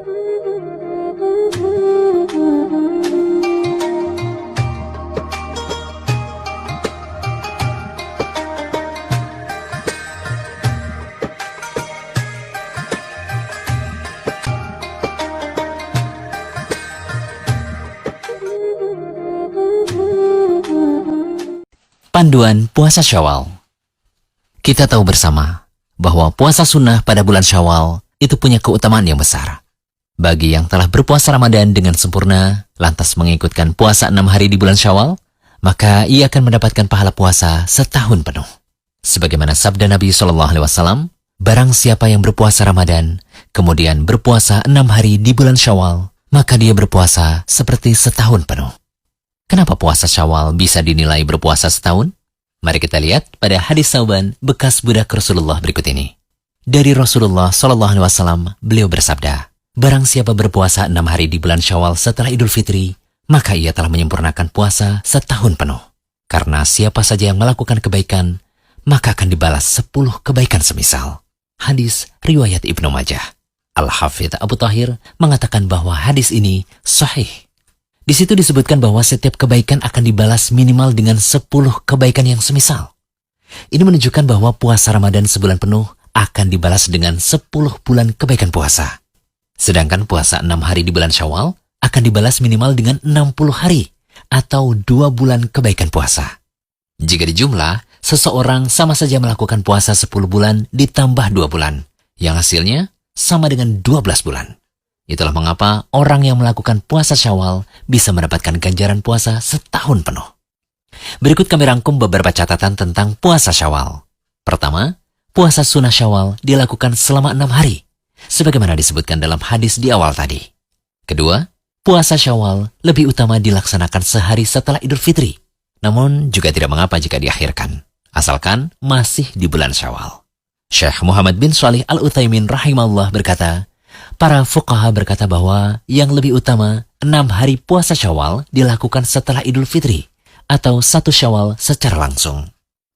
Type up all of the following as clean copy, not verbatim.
Panduan puasa Syawal. Kita tahu bersama bahwa puasa sunnah pada bulan Syawal itu punya keutamaan yang besar. Bagi yang telah berpuasa Ramadan dengan sempurna, lantas mengikutkan puasa 6 hari di bulan Syawal, maka ia akan mendapatkan pahala puasa setahun penuh. Sebagaimana sabda Nabi SAW, barang siapa yang berpuasa Ramadan, kemudian berpuasa 6 hari di bulan Syawal, maka dia berpuasa seperti setahun penuh. Kenapa puasa Syawal bisa dinilai berpuasa setahun? Mari kita lihat pada hadis Sauban bekas budak Rasulullah berikut ini. Dari Rasulullah SAW, beliau bersabda, barang siapa berpuasa 6 hari di bulan Syawal setelah Idul Fitri, maka ia telah menyempurnakan puasa setahun penuh. Karena siapa saja yang melakukan kebaikan, maka akan dibalas 10 kebaikan semisal. Hadis riwayat Ibnu Majah. Al-Hafidz Abu Thahir mengatakan bahwa hadis ini sahih. Di situ disebutkan bahwa setiap kebaikan akan dibalas minimal dengan 10 kebaikan yang semisal. Ini menunjukkan bahwa puasa Ramadan sebulan penuh akan dibalas dengan 10 bulan kebaikan puasa. Sedangkan puasa 6 hari di bulan Syawal akan dibalas minimal dengan 60 hari atau 2 bulan kebaikan puasa. Jika dijumlah, seseorang sama saja melakukan puasa 10 bulan ditambah 2 bulan, yang hasilnya sama dengan 12 bulan. Itulah mengapa orang yang melakukan puasa Syawal bisa mendapatkan ganjaran puasa setahun penuh. Berikut kami rangkum beberapa catatan tentang puasa Syawal. Pertama, puasa sunnah Syawal dilakukan selama 6 hari, sebagaimana disebutkan dalam hadis di awal tadi. Kedua, puasa Syawal lebih utama dilaksanakan sehari setelah Idul Fitri, namun juga tidak mengapa jika diakhirkan, asalkan masih di bulan Syawal. Syekh Muhammad bin Shalih Al-Utsaimin rahimahullah berkata, para fuqaha berkata bahwa yang lebih utama 6 hari puasa Syawal dilakukan setelah Idul Fitri atau 1 Syawal secara langsung.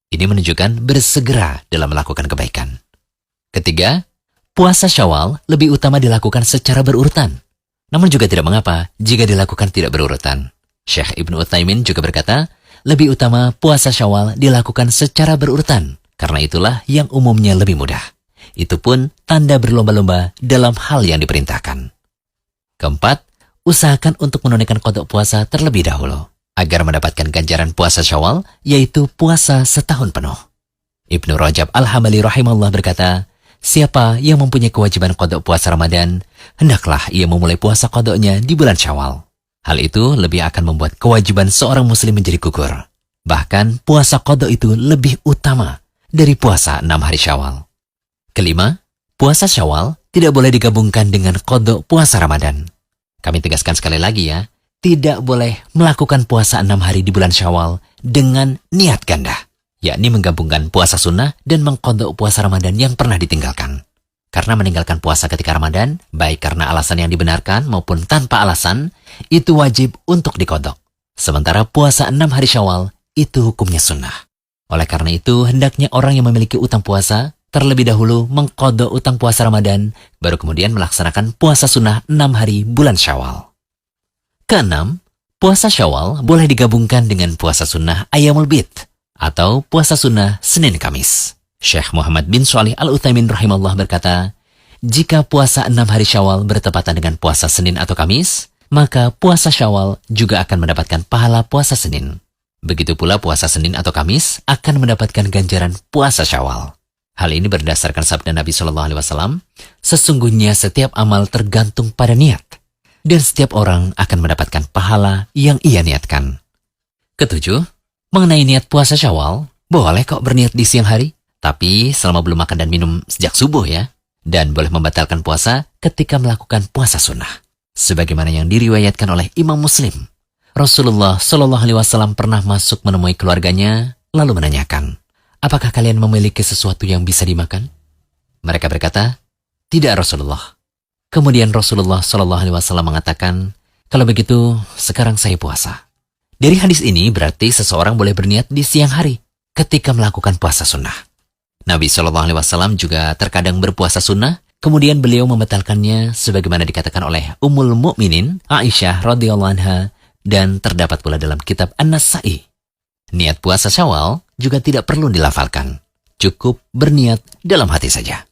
Ini menunjukkan bersegera dalam melakukan kebaikan. Ketiga, puasa Syawal lebih utama dilakukan secara berurutan. Namun juga tidak mengapa jika dilakukan tidak berurutan. Syekh Ibnu Utsaimin juga berkata, lebih utama puasa Syawal dilakukan secara berurutan, karena itulah yang umumnya lebih mudah. Itu pun tanda berlomba-lomba dalam hal yang diperintahkan. Keempat, usahakan untuk menunaikan qada puasa terlebih dahulu, agar mendapatkan ganjaran puasa Syawal, yaitu puasa setahun penuh. Ibnu Rajab Al-Hambali rahimahullah berkata, siapa yang mempunyai kewajiban qada puasa Ramadan, hendaklah ia memulai puasa qadanya di bulan Syawal. Hal itu lebih akan membuat kewajiban seorang muslim menjadi gugur. Bahkan puasa qada itu lebih utama dari puasa 6 hari Syawal. Kelima, puasa Syawal tidak boleh digabungkan dengan qada puasa Ramadan. Kami tegaskan sekali lagi ya, tidak boleh melakukan puasa 6 hari di bulan Syawal dengan niat ganda, yakni menggabungkan puasa sunnah dan mengqada puasa Ramadan yang pernah ditinggalkan. Karena meninggalkan puasa ketika Ramadan, baik karena alasan yang dibenarkan maupun tanpa alasan, itu wajib untuk diqada. Sementara puasa 6 hari Syawal itu hukumnya sunnah. Oleh karena itu, hendaknya orang yang memiliki utang puasa terlebih dahulu mengqada utang puasa Ramadan, baru kemudian melaksanakan puasa sunnah 6 hari bulan Syawal. Keenam, puasa Syawal boleh digabungkan dengan puasa sunnah Ayyamul Bid atau puasa sunnah Senin Kamis. Syekh Muhammad bin Shalih Al-Utsaimin rahimahullah berkata, jika puasa 6 hari Syawal bertepatan dengan puasa Senin atau Kamis, maka puasa Syawal juga akan mendapatkan pahala puasa Senin. Begitu pula puasa Senin atau Kamis akan mendapatkan ganjaran puasa Syawal. Hal ini berdasarkan sabda Nabi SAW, sesungguhnya setiap amal tergantung pada niat, dan setiap orang akan mendapatkan pahala yang ia niatkan. Ketujuh, mengenai niat puasa Syawal, boleh kok berniat di siang hari, tapi selama belum makan dan minum sejak subuh ya, dan boleh membatalkan puasa ketika melakukan puasa sunnah. Sebagaimana yang diriwayatkan oleh Imam Muslim, Rasulullah SAW pernah masuk menemui keluarganya, lalu menanyakan, apakah kalian memiliki sesuatu yang bisa dimakan? Mereka berkata, tidak Rasulullah. Kemudian Rasulullah SAW mengatakan, kalau begitu sekarang saya puasa. Dari hadis ini berarti seseorang boleh berniat di siang hari ketika melakukan puasa sunnah. Nabi SAW juga terkadang berpuasa sunnah Kemudian beliau membatalkannya sebagaimana dikatakan oleh Ummul Mukminin Aisyah radhiyallahu anha dan terdapat pula dalam kitab An-Nasa'i. Niat puasa Syawal juga tidak perlu dilafalkan. Cukup berniat dalam hati saja.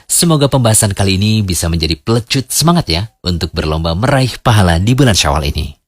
Semoga pembahasan kali ini bisa menjadi pelecut semangat ya untuk berlomba meraih pahala di bulan Syawal ini.